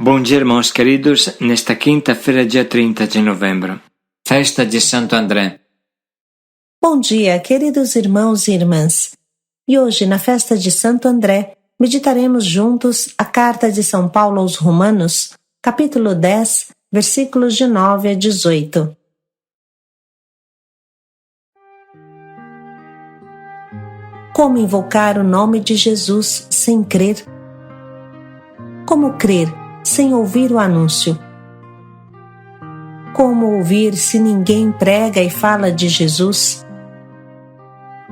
Bom dia, irmãos queridos, nesta quinta-feira, dia 30 de novembro, festa de Santo André. Bom dia, queridos irmãos e irmãs. E hoje, na festa de Santo André, meditaremos juntos a carta de São Paulo aos Romanos, capítulo 10, versículos de 9 a 18. Como invocar o nome de Jesus sem crer? Como crer sem ouvir o anúncio? Como ouvir se ninguém prega e fala de Jesus?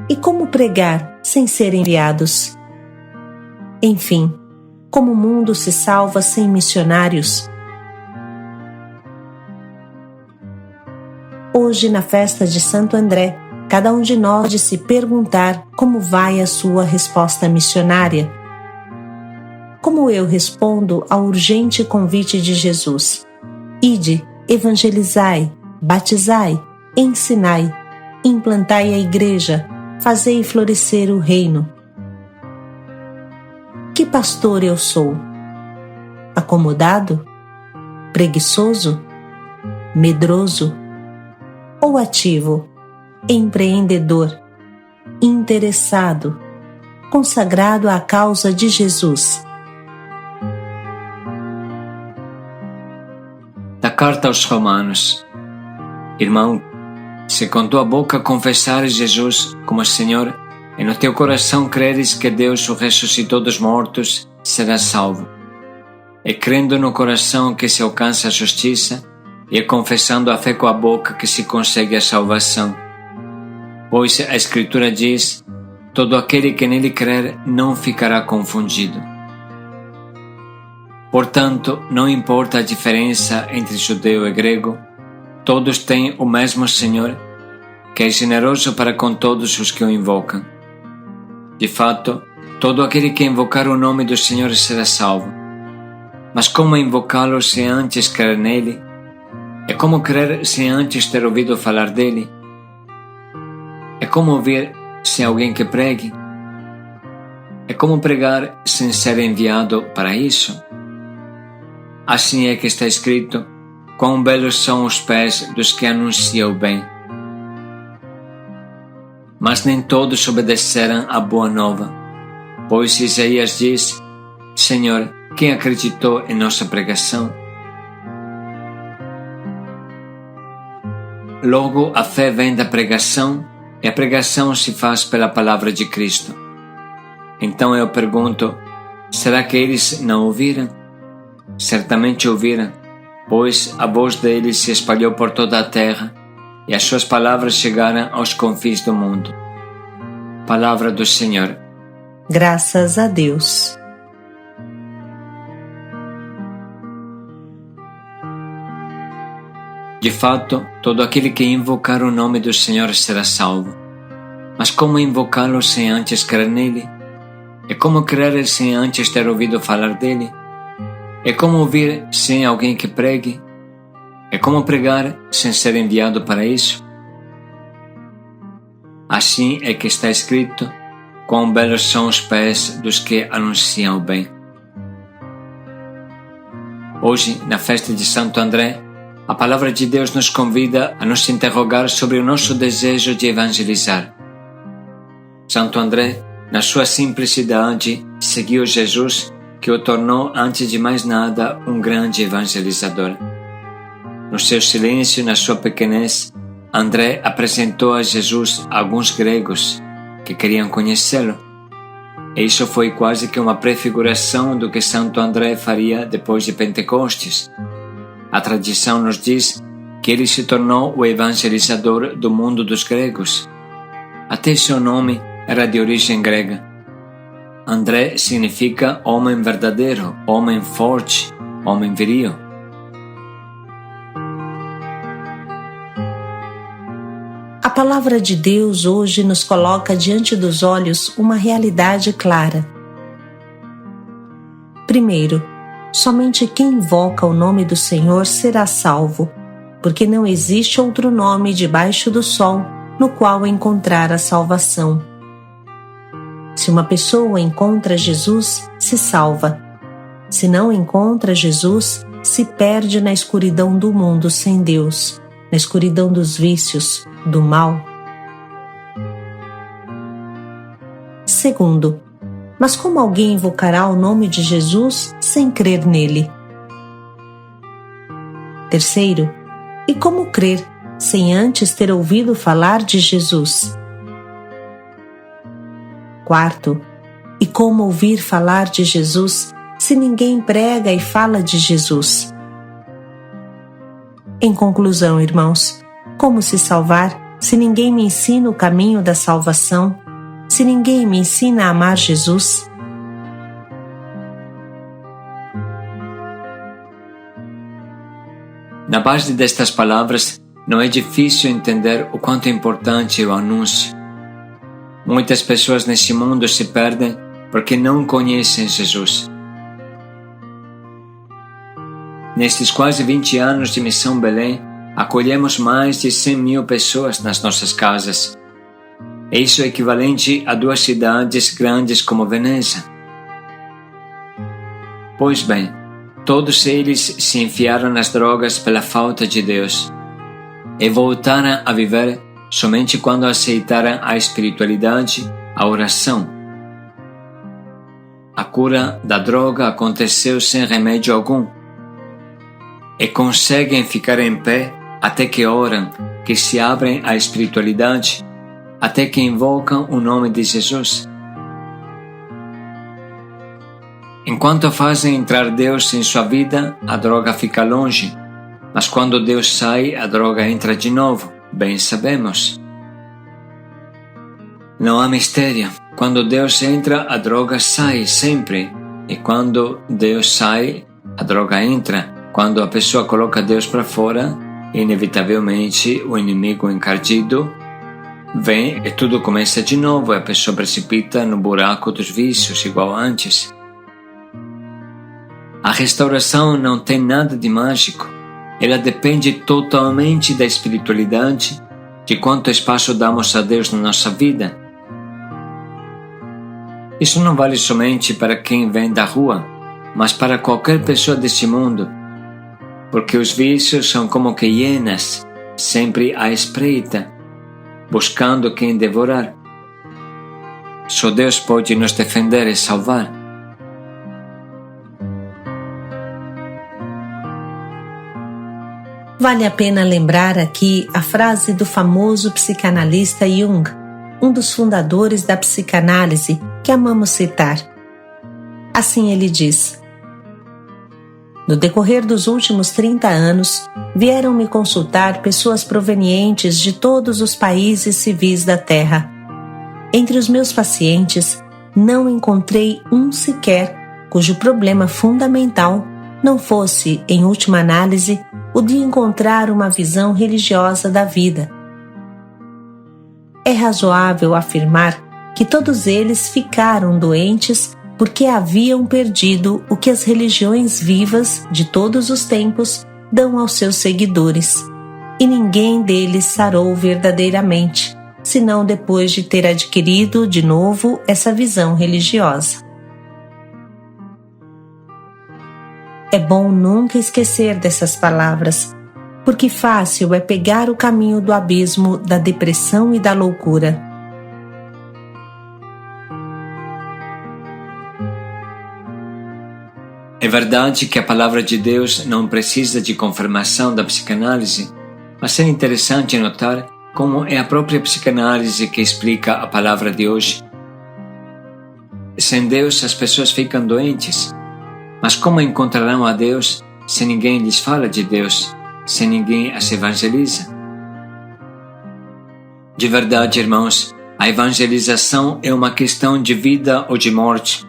E como pregar sem ser enviados? Enfim, como o mundo se salva sem missionários? Hoje, na festa de Santo André, cada um de nós de se perguntar como vai a sua resposta missionária. Como eu respondo ao urgente convite de Jesus? Ide, evangelizai, batizai, ensinai, implantai a igreja, fazei florescer o reino. Que pastor eu sou? Acomodado? Preguiçoso? Medroso? Ou ativo? Empreendedor? Interessado? Consagrado à causa de Jesus? Da carta aos Romanos. Irmão, se com tua boca confessares Jesus como Senhor e no teu coração creres que Deus o ressuscitou dos mortos, serás salvo. É crendo no coração que se alcança a justiça e é confessando a fé com a boca que se consegue a salvação. Pois a Escritura diz: todo aquele que nele crer não ficará confundido. Portanto, não importa a diferença entre judeu e grego, todos têm o mesmo Senhor, que é generoso para com todos os que o invocam. De fato, todo aquele que invocar o nome do Senhor será salvo. Mas como invocá-lo sem antes crer nele? É como crer sem antes ter ouvido falar dele? É como ouvir sem alguém que pregue? É como pregar sem ser enviado para isso? Assim é que está escrito: quão belos são os pés dos que anunciam o bem. Mas nem todos obedeceram à boa nova, pois Isaías diz: Senhor, quem acreditou em nossa pregação? Logo, a fé vem da pregação, e a pregação se faz pela palavra de Cristo. Então eu pergunto: será que eles não ouviram? Certamente ouviram, pois a voz deles se espalhou por toda a terra e as suas palavras chegaram aos confins do mundo. Palavra do Senhor. Graças a Deus. De fato, todo aquele que invocar o nome do Senhor será salvo. Mas como invocá-lo sem antes crer nele? É como crer sem antes ter ouvido falar dele? É como ouvir sem alguém que pregue? É como pregar sem ser enviado para isso? Assim é que está escrito: quão belos são os pés dos que anunciam o bem. Hoje, na festa de Santo André, a palavra de Deus nos convida a nos interrogar sobre o nosso desejo de evangelizar. Santo André, na sua simplicidade, seguiu Jesus, que o tornou, antes de mais nada, um grande evangelizador. No seu silêncio e na sua pequenez, André apresentou a Jesus a alguns gregos que queriam conhecê-lo. E isso foi quase que uma prefiguração do que Santo André faria depois de Pentecostes. A tradição nos diz que ele se tornou o evangelizador do mundo dos gregos. Até seu nome era de origem grega. André significa homem verdadeiro, homem forte, homem viril. A palavra de Deus hoje nos coloca diante dos olhos uma realidade clara. Primeiro, somente quem invoca o nome do Senhor será salvo, porque não existe outro nome debaixo do sol no qual encontrar a salvação. Se uma pessoa encontra Jesus, se salva. Se não encontra Jesus, se perde na escuridão do mundo sem Deus, na escuridão dos vícios, do mal. Segundo, mas como alguém invocará o nome de Jesus sem crer nele? Terceiro, e como crer sem antes ter ouvido falar de Jesus? Quarto, e como ouvir falar de Jesus se ninguém prega e fala de Jesus? Em conclusão, irmãos, como se salvar se ninguém me ensina o caminho da salvação, se ninguém me ensina a amar Jesus? Na base destas palavras, não é difícil entender o quanto é importante o anúncio. Muitas pessoas nesse mundo se perdem porque não conhecem Jesus. Nestes quase 20 anos de Missão Belém, acolhemos mais de 100.000 pessoas nas nossas casas. Isso é equivalente a 2 cidades grandes como Veneza. Pois bem, todos eles se enfiaram nas drogas pela falta de Deus e voltaram a viver somente quando aceitaram a espiritualidade, a oração. A cura da droga aconteceu sem remédio algum. E conseguem ficar em pé até que oram, que se abrem à espiritualidade, até que invocam o nome de Jesus. Enquanto fazem entrar Deus em sua vida, a droga fica longe, mas quando Deus sai, a droga entra de novo, bem sabemos. Não há mistério. Quando Deus entra, a droga sai sempre, e quando Deus sai, a droga entra. Quando a pessoa coloca Deus para fora, inevitavelmente o inimigo encardido vem e tudo começa de novo e a pessoa precipita no buraco dos vícios igual antes. A restauração não tem nada de mágico. Ela depende totalmente da espiritualidade, de quanto espaço damos a Deus na nossa vida. Isso não vale somente para quem vem da rua, mas para qualquer pessoa deste mundo. Porque os vícios são como que hienas, sempre à espreita, buscando quem devorar. Só Deus pode nos defender e salvar. Vale a pena lembrar aqui a frase do famoso psicanalista Jung, um dos fundadores da psicanálise, que amamos citar. Assim ele diz: no decorrer dos últimos 30 anos, vieram me consultar pessoas provenientes de todos os países civis da Terra. Entre os meus pacientes, não encontrei um sequer cujo problema fundamental não fosse, em última análise, o de encontrar uma visão religiosa da vida. É razoável afirmar que todos eles ficaram doentes porque haviam perdido o que as religiões vivas de todos os tempos dão aos seus seguidores, e ninguém deles sarou verdadeiramente, senão depois de ter adquirido de novo essa visão religiosa. É bom nunca esquecer dessas palavras, porque fácil é pegar o caminho do abismo da depressão e da loucura. É verdade que a palavra de Deus não precisa de confirmação da psicanálise, mas é interessante notar como é a própria psicanálise que explica a palavra de hoje. Sem Deus as pessoas ficam doentes, mas como encontrarão a Deus se ninguém lhes fala de Deus, se ninguém as evangeliza? De verdade, irmãos, a evangelização é uma questão de vida ou de morte.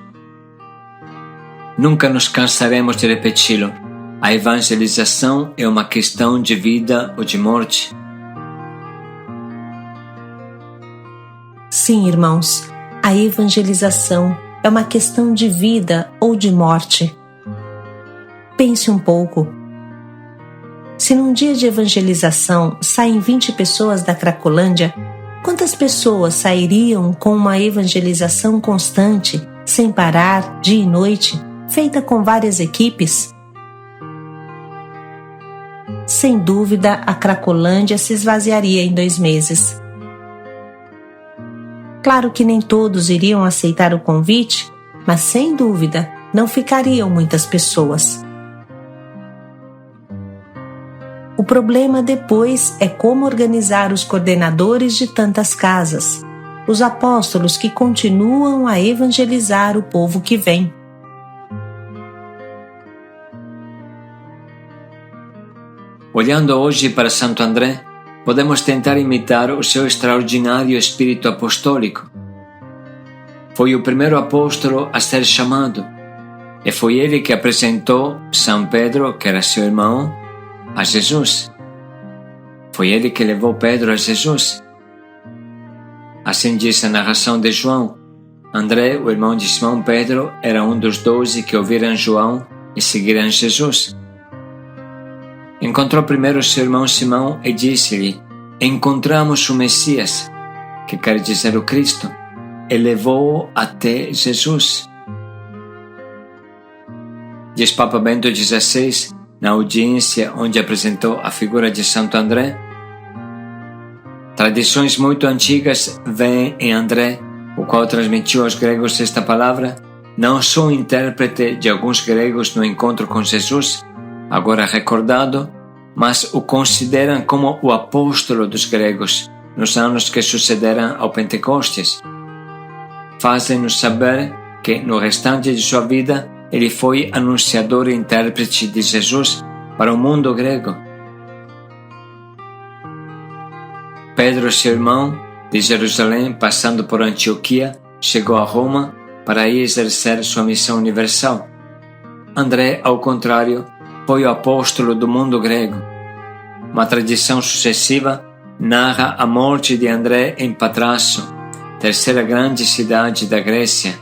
Nunca nos cansaremos de repeti-lo. A evangelização é uma questão de vida ou de morte. Sim, irmãos, a evangelização é uma questão de vida ou de morte. Pense um pouco. Se num dia de evangelização saem 20 pessoas da Cracolândia, quantas pessoas sairiam com uma evangelização constante, sem parar, dia e noite, feita com várias equipes? Sem dúvida, a Cracolândia se esvaziaria em 2 meses. Claro que nem todos iriam aceitar o convite, mas sem dúvida não ficariam muitas pessoas. O problema depois é como organizar os coordenadores de tantas casas, os apóstolos que continuam a evangelizar o povo que vem. Olhando hoje para Santo André, podemos tentar imitar o seu extraordinário espírito apostólico. Foi o primeiro apóstolo a ser chamado, e foi ele que apresentou São Pedro, que era seu irmão, a Jesus. Foi ele que levou Pedro a Jesus. Assim diz a narração de João. André, o irmão de Simão Pedro, era um dos 12 que ouviram João e seguiram Jesus. Encontrou primeiro seu irmão Simão e disse-lhe: encontramos o Messias, que quer dizer o Cristo, e levou-o até Jesus. Diz Papa Bento XVI, na audiência onde apresentou a figura de Santo André: tradições muito antigas veem em André, o qual transmitiu aos gregos esta palavra, não só intérprete de alguns gregos no encontro com Jesus, agora recordado, mas o consideram como o apóstolo dos gregos nos anos que sucederam ao Pentecostes. Fazem-nos saber que, no restante de sua vida, ele foi anunciador e intérprete de Jesus para o mundo grego. Pedro, seu irmão, de Jerusalém, passando por Antioquia, chegou a Roma para aí exercer sua missão universal. André, ao contrário, foi o apóstolo do mundo grego. Uma tradição sucessiva narra a morte de André em Patrasso, terceira grande cidade da Grécia,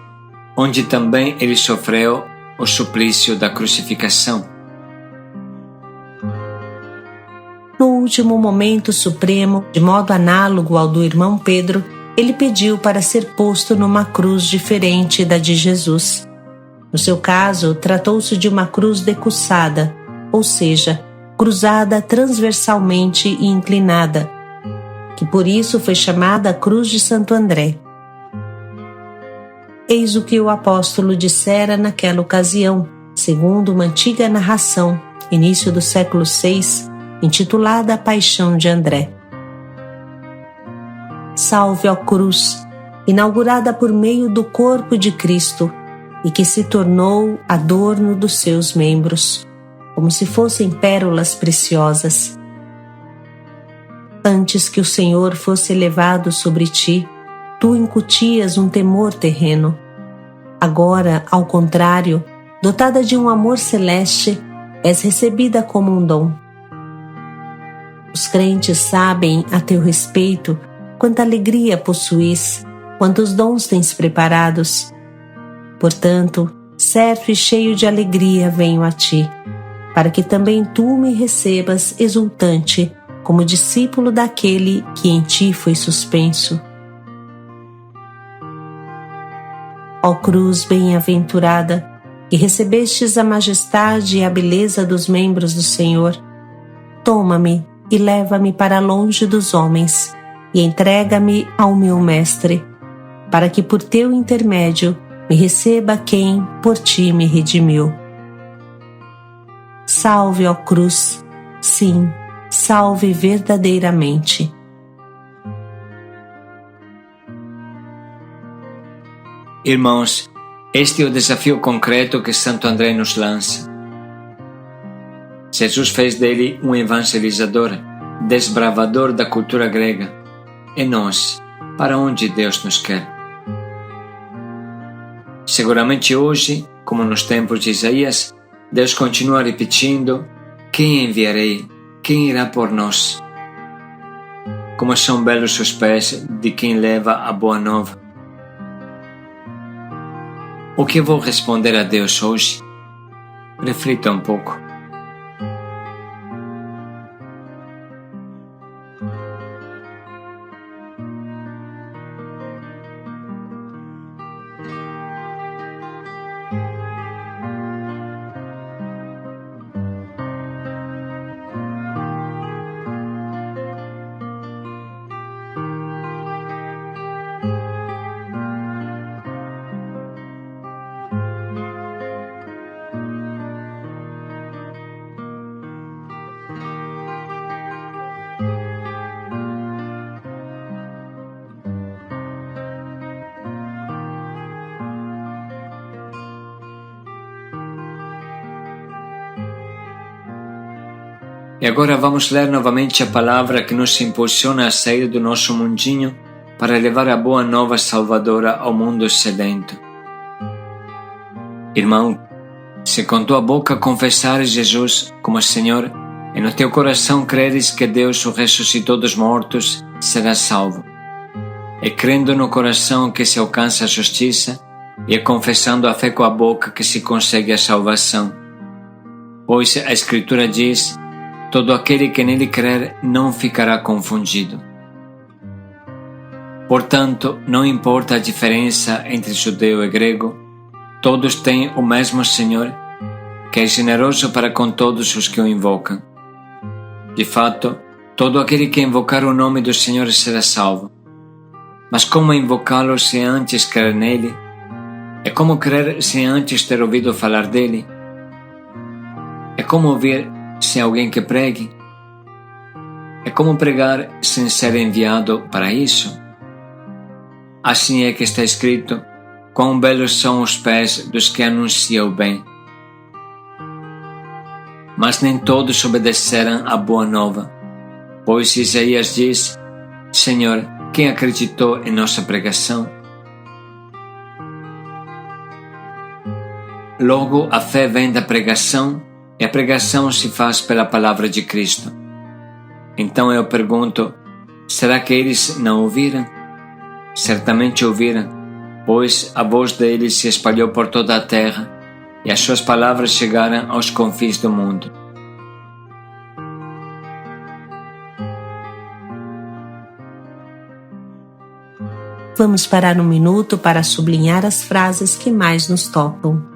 onde também ele sofreu o suplício da crucificação. No último momento supremo, de modo análogo ao do irmão Pedro, ele pediu para ser posto numa cruz diferente da de Jesus. No seu caso, tratou-se de uma cruz decussada, ou seja, cruzada transversalmente e inclinada, que por isso foi chamada Cruz de Santo André. Eis o que o apóstolo dissera naquela ocasião, segundo uma antiga narração, início do século VI, intitulada A Paixão de André. Salve, ó cruz, inaugurada por meio do corpo de Cristo e que se tornou adorno dos seus membros, como se fossem pérolas preciosas. Antes que o Senhor fosse elevado sobre ti, tu incutias um temor terreno. Agora, ao contrário, dotada de um amor celeste, és recebida como um dom. Os crentes sabem a teu respeito quanta alegria possuis, quantos dons tens preparados. Portanto, certo e cheio de alegria venho a ti, para que também tu me recebas exultante, como discípulo daquele que em ti foi suspenso. Ó cruz bem-aventurada, que recebestes a majestade e a beleza dos membros do Senhor, toma-me e leva-me para longe dos homens, e entrega-me ao meu Mestre, para que por teu intermédio me receba quem por ti me redimiu. Salve, ó cruz, sim, salve verdadeiramente. Irmãos, este é o desafio concreto que Santo André nos lança. Jesus fez dele um evangelizador, desbravador da cultura grega. E nós, para onde Deus nos quer? Seguramente hoje, como nos tempos de Isaías, Deus continua repetindo: quem enviarei? Quem irá por nós? Como são belos os pés de quem leva a boa nova. O que vou responder a Deus hoje? Reflita um pouco. E agora vamos ler novamente a palavra que nos impulsiona a sair do nosso mundinho para levar a boa nova salvadora ao mundo sedento. Irmão, se com tua boca confessares Jesus como Senhor e no teu coração creres que Deus o ressuscitou dos mortos, serás salvo. É crendo no coração que se alcança a justiça e é confessando a fé com a boca que se consegue a salvação. Pois a Escritura diz: todo aquele que nele crer não ficará confundido. Portanto, não importa a diferença entre judeu e grego, todos têm o mesmo Senhor, que é generoso para com todos os que o invocam. De fato, todo aquele que invocar o nome do Senhor será salvo. Mas como invocá-lo sem antes crer nele? É como crer sem antes ter ouvido falar dele? É como ouvir sem alguém que pregue? É como pregar sem ser enviado para isso? Assim é que está escrito: quão belos são os pés dos que anunciam o bem. Mas nem todos obedeceram à boa nova, pois Isaías diz: Senhor, quem acreditou em nossa pregação? Logo, a fé vem da pregação, e a pregação se faz pela palavra de Cristo. Então eu pergunto: será que eles não ouviram? Certamente ouviram, pois a voz deles se espalhou por toda a terra, e as suas palavras chegaram aos confins do mundo. Vamos parar um minuto para sublinhar as frases que mais nos tocam.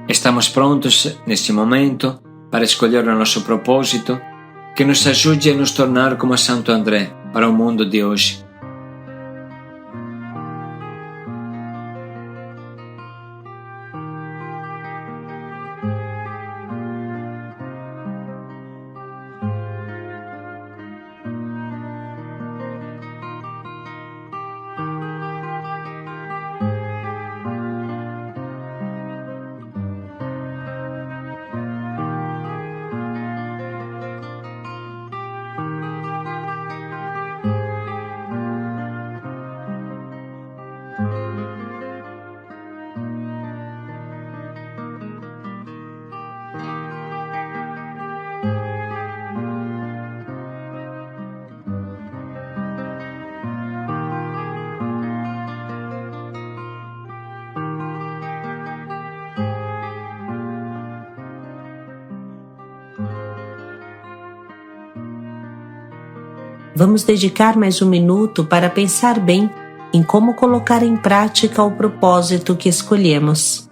Estamos prontos, neste momento, para escolher o nosso propósito, que nos ajude a nos tornar como Santo André para o mundo de hoje. Vamos dedicar mais um minuto para pensar bem em como colocar em prática o propósito que escolhemos.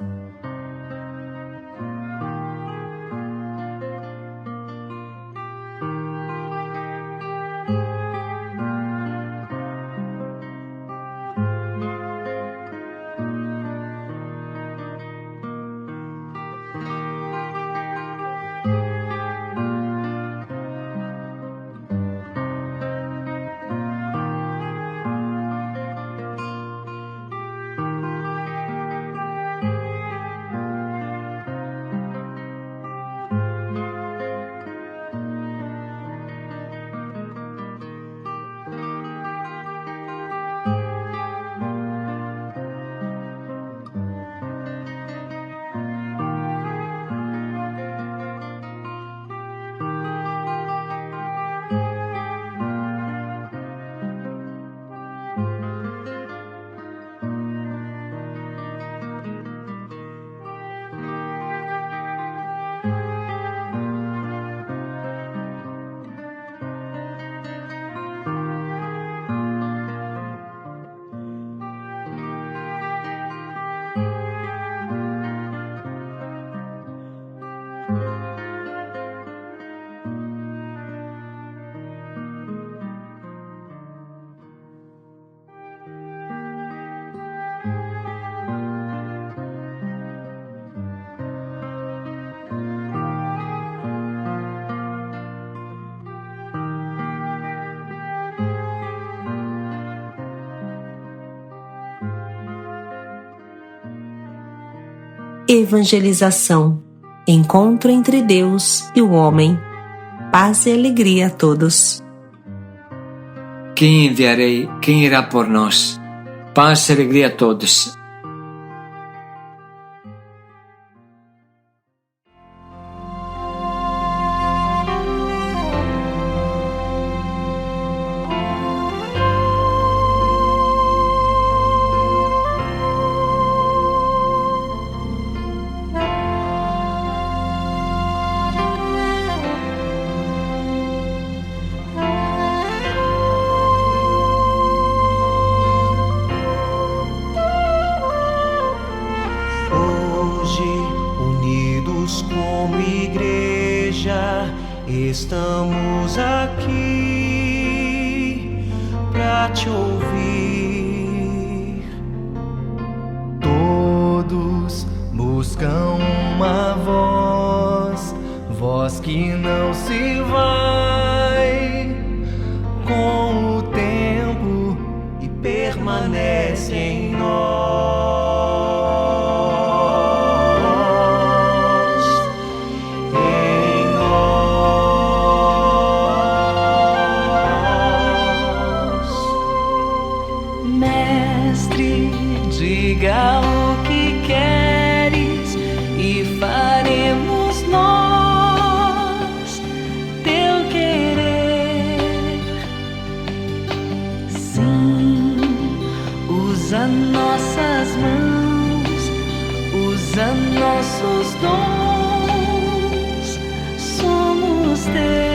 evangelização, encontro entre Deus e o homem. Paz e alegria a todos. Quem enviarei? Quem irá por nós? Paz e alegria a todos. Como igreja, estamos aqui para te ouvir. Todos buscam uma voz que não se vai com o tempo e permanece em nós. Diga o que queres e faremos nós teu querer. Sim, usa nossas mãos, usa nossos dons, somos teus.